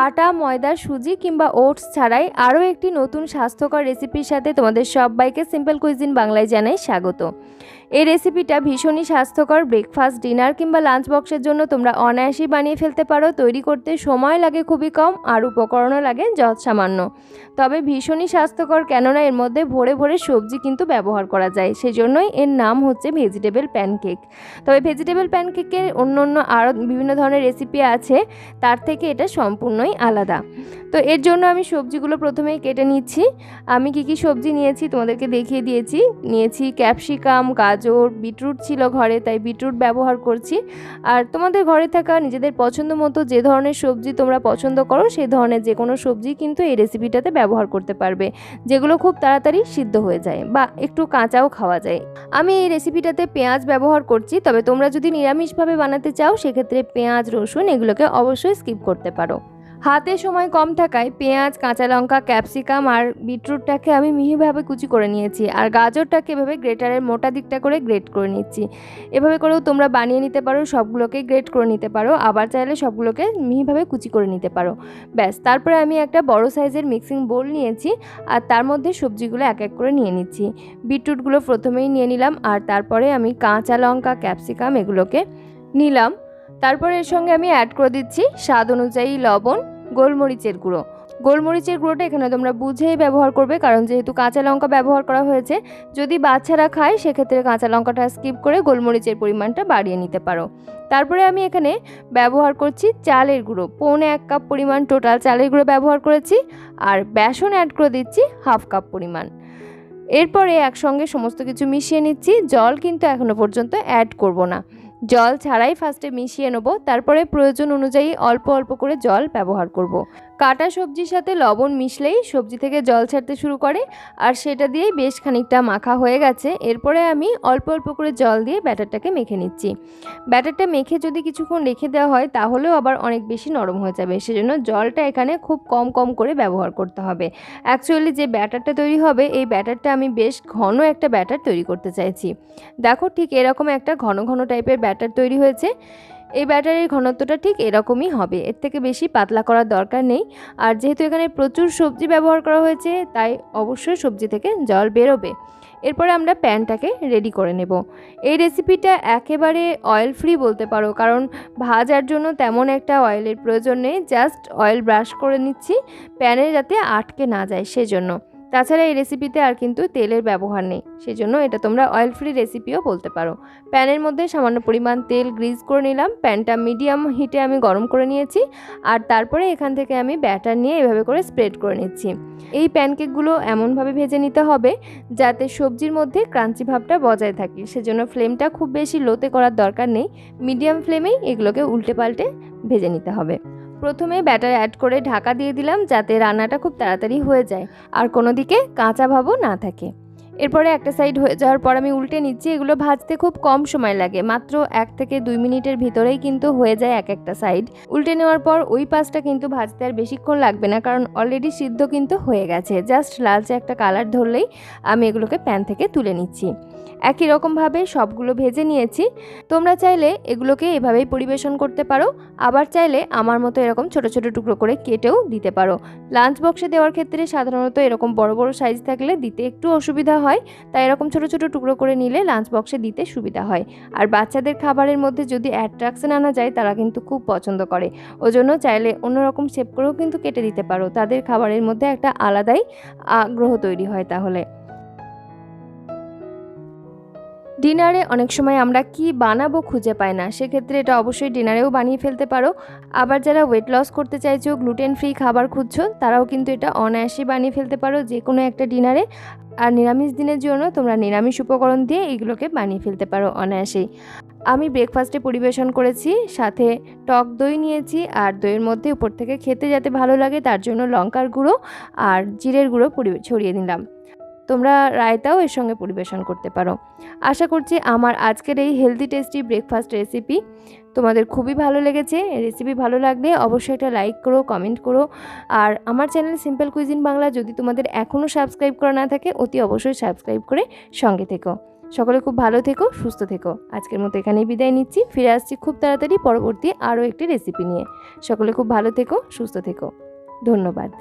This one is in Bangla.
আটা, ময়দা, সুজি কিংবা ওটস ছাড়াই আরও একটি নতুন স্বাস্থ্যকর রেসিপির সাথে তোমাদের সবাইকে সিম্পল কুইজিন বাংলায় জানাই স্বাগত। এই রেসিপিটা ভীষণই স্বাস্থ্যকর। ব্রেকফাস্ট, ডিনার কিংবা লাঞ্চ বক্সের জন্য তোমরা অনায়াসেই বানিয়ে ফেলতে পারো। তৈরি করতে সময় লাগে খুবই কম আর উপকরণও লাগে যৎসামান্য, তবে ভীষণই স্বাস্থ্যকর, কেননা এর মধ্যে ভরে ভরে সবজি কিন্তু ব্যবহার করা যায়। সেজন্যই এর নাম হচ্ছে ভেজিটেবল প্যানকেক। তবে ভেজিটেবল প্যানকেকের অন্য আরও বিভিন্ন ধরনের রেসিপি আছে, তার থেকে এটা সম্পূর্ণই আলাদা। তো এর জন্য আমি সবজিগুলো প্রথমেই কেটে নিচ্ছি। আমি কি সবজি নিয়েছি তোমাদেরকে দেখিয়ে দিয়েছি। নিয়েছি ক্যাপসিকাম, গাজর, বিটরুট ছিল ঘরে, তাই বিটরুট ব্যবহার করছি। আর তোমাদের ঘরে থাকা নিজেদের পছন্দ মতো যে ধরনের সবজি তোমরা পছন্দ করো সেই ধরনের যে কোনো সবজি কিন্তু এই রেসিপিটাতে ব্যবহার করতে পারবে, যেগুলো খুব তাড়াতাড়ি সিদ্ধ হয়ে যায় বা একটু কাঁচাও খাওয়া যায়। আমি এই রেসিপিটাতে পেঁয়াজ ব্যবহার করছি, তবে তোমরা যদি নিরামিষভাবে বানাতে চাও সেক্ষেত্রে পেঁয়াজ, রসুন এগুলোকে অবশ্যই স্কিপ করতে পারো। হাতে সময় কম থাকায় পেঁয়াজ, কাঁচা লঙ্কা, ক্যাপসিকাম আর বিটরুটটাকে আমি মিহিভাবে কুচি করে নিয়েছি, আর গাজরটাকে এভাবে গ্রেটারের মোটা দিকটা করে গ্রেট করে নিচ্ছি। এভাবে করেও তোমরা বানিয়ে নিতে পারো, সবগুলোকে গ্রেট করে নিতে পারো, আবার চাইলে সবগুলোকে মিহিভাবে কুচি করে নিতে পারো। ব্যাস, তারপরে আমি একটা বড় সাইজের মিক্সিং বোল নিয়েছি আর তার মধ্যে সবজিগুলো এক এক করে নিয়ে নিচ্ছি। বিটরুটগুলো প্রথমেই নিয়ে নিলাম, আর তারপরে আমি কাঁচা লঙ্কা, ক্যাপসিকাম এগুলোকে নিলাম। তারপরে এর সঙ্গে আমি অ্যাড করে দিচ্ছি স্বাদ অনুযায়ী লবণ, গোলমরিচের গুঁড়ো। গোলমরিচের গুঁড়োটা এখানে তোমরা বুঝেই ব্যবহার করবে, কারণ যেহেতু কাঁচা লঙ্কা ব্যবহার করা হয়েছে। যদি বাচ্চারা খায় সেক্ষেত্রে কাঁচা লঙ্কাটা স্কিপ করে গোলমরিচের পরিমাণটা বাড়িয়ে নিতে পারো। তারপরে আমি এখানে ব্যবহার করছি চালের গুঁড়ো, 1.25 কাপ পরিমাণ টোটাল চালের গুঁড়ো ব্যবহার করেছি, আর বেসন অ্যাড করে দিচ্ছি 1/2 কাপ পরিমাণ। এরপরে একসঙ্গে সমস্ত কিছু মিশিয়ে নিচ্ছি। জল কিন্তু এখনো পর্যন্ত অ্যাড করব না, জল ছাড়াই ফার্স্টে মিশিয়ে নেব, তারপরে প্রয়োজন অনুযায়ী অল্প অল্প করে জল ব্যবহার করব। কাটা সবজির সাথে লবণ মিশলেই সবজি থেকে জল ছাড়তে শুরু করে, আর সেটা দিয়েই বেশ খানিকটা মাখা হয়ে গেছে। এরপরে আমি অল্প অল্প করে জল দিয়ে ব্যাটারটাকে মেখে নিচ্ছি। ব্যাটারটা মেখে যদি কিছুক্ষণ রেখে দেওয়া হয় তাহলেও আবার অনেক বেশি নরম হয়ে যাবে, সেজন্য জলটা এখানে খুব কম কম করে ব্যবহার করতে হবে। অ্যাকচুয়ালি যে ব্যাটারটা তৈরি হবে এই ব্যাটারটা আমি বেশ ঘন একটা ব্যাটার তৈরি করতে চাইছি। দেখো, ঠিক এরকম একটা ঘন ঘন টাইপের ব্যাটার তৈরি হয়েছে। এই ব্যাটারের ঘনত্বটা ঠিক এরকমই হবে, এর থেকে বেশি পাতলা করার দরকার নেই। আর যেহেতু এখানে প্রচুর সবজি ব্যবহার করা হয়েছে তাই অবশ্যই সবজি থেকে জল বেরোবে। এরপরে আমরা প্যানটাকে রেডি করে নেব। এই রেসিপিটা একেবারে অয়েল ফ্রি বলতে পারো, কারণ ভাজার জন্য তেমন একটা অয়েলের প্রয়োজন নেই। জাস্ট অয়েল ব্রাশ করে নিচ্ছি প্যানে যাতে আটকে না যায় সেজন্য। তাছাড়া এই রেসিপিতে আর কিন্তু তেলের ব্যবহার নেই, সেজন্য এটা তোমরা অয়েল ফ্রি রেসিপিও বলতে পারো। প্যানের মধ্যে সামান্য পরিমাণ তেল গ্রিজ করে নিলাম, প্যানটা মিডিয়াম হিটে আমি গরম করে নিয়েছি, আর তারপরে এখান থেকে আমি ব্যাটার নিয়ে এভাবে করে স্প্রেড করে নিচ্ছি। এই প্যানকেকগুলো এমনভাবে ভেজে নিতে হবে যাতে সবজির মধ্যে ক্রাঞ্চি ভাবটা বজায় থাকে, সেজন্য ফ্লেমটা খুব বেশি লোতে করার দরকার নেই, মিডিয়াম ফ্লেমেই এগুলোকে উল্টে পাল্টে ভেজে নিতে হবে। প্রথমে ব্যাটার অ্যাড করে ঢাকা দিয়ে দিলাম যাতে রান্নাটা খুব তাড়াতাড়ি হয়ে যায় আর কোনো দিকে কাঁচা ভাবও না থাকে। এরপরে একটা সাইড হয়ে যাওয়ার পর আমি উল্টে নিচ্ছি। এগুলো ভাজতে খুব কম সময় লাগে, মাত্র 1 থেকে 2 মিনিটের ভিতরেই কিন্তু হয়ে যায় এক একটা সাইড। উল্টে নেওয়ার পর ওই পাশটা কিন্তু ভাজতে আর বেশিক্ষণ লাগবে না, কারণ অলরেডি সিদ্ধ কিন্তু হয়ে গেছে। জাস্ট লালচে একটা কালার ধরলেই আমি এগুলোকে প্যান থেকে তুলে নিচ্ছি। একই রকমভাবে সবগুলো ভেজে নিয়েছি। তোমরা চাইলে এগুলোকে এভাবেই পরিবেশন করতে পারো, আবার চাইলে আমার মতো এরকম ছোট ছোট টুকরো করে কেটেও দিতে পারো। লাঞ্চ বক্সে দেওয়ার ক্ষেত্রে সাধারণত এরকম বড় বড় সাইজ থাকলে দিতে একটু অসুবিধা হয়, তাই এরকম ছোট ছোট টুকরো করে নিলে লাঞ্চ বক্সে দিতে সুবিধা হয়। আর বাচ্চাদের খাবারের মধ্যে যদি অ্যাট্রাকশন আনা যায় তারা কিন্তু খুব পছন্দ করে, ওজন্য চাইলে অন্যরকম শেপ করেও কিন্তু কেটে দিতে পারো, তাদের খাবারের মধ্যে একটা আলাদাই আগ্রহ তৈরি হয়। তাহলে ডিনারে অনেক সময় আমরা কি বানাবো খুঁজে পাই না, সেক্ষেত্রে এটা অবশ্যই ডিনারেও বানিয়ে ফেলতে পারো। আবার যারা ওয়েট লস করতে চাইছো, গ্লুটেন ফ্রি খাবার খুঁজছো, তারাও কিন্তু এটা অনায়াসে বানিয়ে ফেলতে পারো যে কোনো একটা ডিনারে। আর নিরামিষ দিনের জন্য তোমরা নিরামিষ উপকরণ দিয়ে এগুলোকে বানিয়ে ফেলতে পারো অনায়াসেই। আমি ব্রেকফাস্টে পরিবেশন করেছি, সাথে টক দই নিয়েছি, আর দইয়ের মধ্যে উপর থেকে খেতে যাতে ভালো লাগে তার জন্য লঙ্কার গুঁড়ো আর জিরের গুঁড়ো ছড়িয়ে দিলাম। তোমরা রায়তাও এর সঙ্গে পরিবেশন করতে পারো। আশা করছি আমার আজকের এই হেলদি টেস্টি ব্রেকফাস্ট রেসিপি তোমাদের খুবই ভালো লেগেছে। রেসিপি ভালো লাগলে অবশ্যই একটা লাইক করো, কমেন্ট করো, আর আমার চ্যানেল সিম্পল কুইজিন বাংলা যদি তোমাদের এখনও সাবস্ক্রাইব করা না থাকে অতি অবশ্যই সাবস্ক্রাইব করে সঙ্গে থেকো। সকলে খুব ভালো থেকো, সুস্থ থেকো। আজকের মতো এখানেই বিদায় নিচ্ছি। ফিরে আসছি খুব তাড়াতাড়ি পরবর্তী আরও একটি রেসিপি নিয়ে। সকলে খুব ভালো থেকো, সুস্থ থেকো। ধন্যবাদ।